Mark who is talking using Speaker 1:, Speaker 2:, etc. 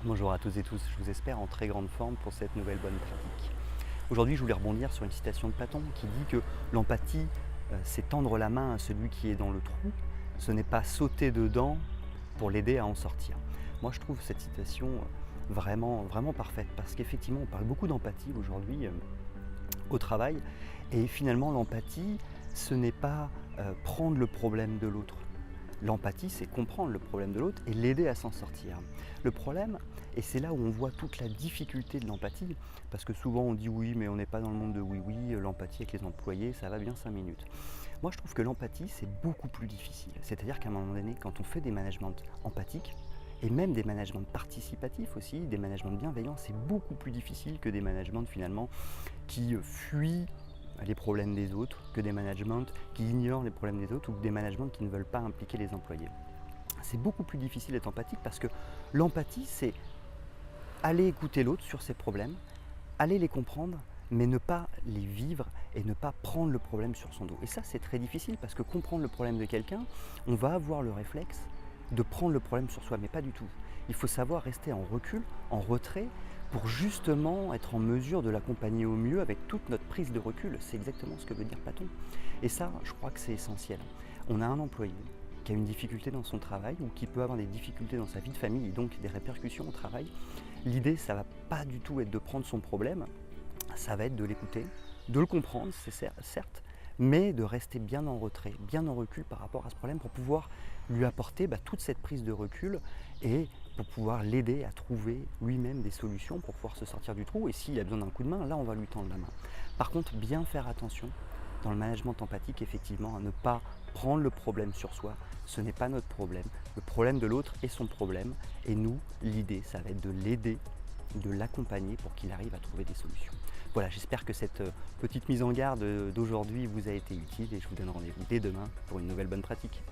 Speaker 1: Bonjour à tous et tous, je vous espère en très grande forme pour cette nouvelle bonne pratique. Aujourd'hui, je voulais rebondir sur une citation de Platon qui dit que l'empathie, c'est tendre la main à celui qui est dans le trou, ce n'est pas sauter dedans pour l'aider à en sortir. Moi, je trouve cette citation vraiment parfaite parce qu'effectivement, on parle beaucoup d'empathie aujourd'hui au travail et finalement, l'empathie, ce n'est pas prendre le problème de l'autre. L'empathie, c'est comprendre le problème de l'autre et l'aider à s'en sortir. Le problème, et c'est là où on voit toute la difficulté de l'empathie, parce que souvent on dit oui, mais on n'est pas dans le monde de oui, l'empathie avec les employés, ça va bien 5 minutes. Moi, je trouve que l'empathie, c'est beaucoup plus difficile. C'est-à-dire qu'à un moment donné, quand on fait des managements empathiques, et même des managements participatifs aussi, des managements bienveillants, c'est beaucoup plus difficile que des managements finalement qui fuient les problèmes des autres, que des managements qui ignorent les problèmes des autres ou des managements qui ne veulent pas impliquer les employés. C'est beaucoup plus difficile d'être empathique parce que l'empathie, c'est aller écouter l'autre sur ses problèmes, aller les comprendre, mais ne pas les vivre et ne pas prendre le problème sur son dos. Et ça, c'est très difficile parce que comprendre le problème de quelqu'un, on va avoir le réflexe de prendre le problème sur soi, mais pas du tout. Il faut savoir rester en recul, en retrait, pour justement être en mesure de l'accompagner au mieux avec toute notre prise de recul. C'est exactement ce que veut dire Platon. Et ça, je crois que c'est essentiel. On a un employé qui a une difficulté dans son travail ou qui peut avoir des difficultés dans sa vie de famille et donc des répercussions au travail. L'idée, ça ne va pas du tout être de prendre son problème, ça va être de l'écouter, de le comprendre, c'est certes, mais de rester bien en retrait, bien en recul par rapport à ce problème pour pouvoir lui apporter toute cette prise de recul et pour pouvoir l'aider à trouver lui-même des solutions pour pouvoir se sortir du trou. Et s'il a besoin d'un coup de main, là, on va lui tendre la main. Par contre, bien faire attention dans le management empathique, effectivement, à ne pas prendre le problème sur soi. Ce n'est pas notre problème. Le problème de l'autre est son problème. Et nous, l'idée, ça va être de l'aider, de l'accompagner pour qu'il arrive à trouver des solutions. Voilà, j'espère que cette petite mise en garde d'aujourd'hui vous a été utile et je vous donne rendez-vous dès demain pour une nouvelle bonne pratique.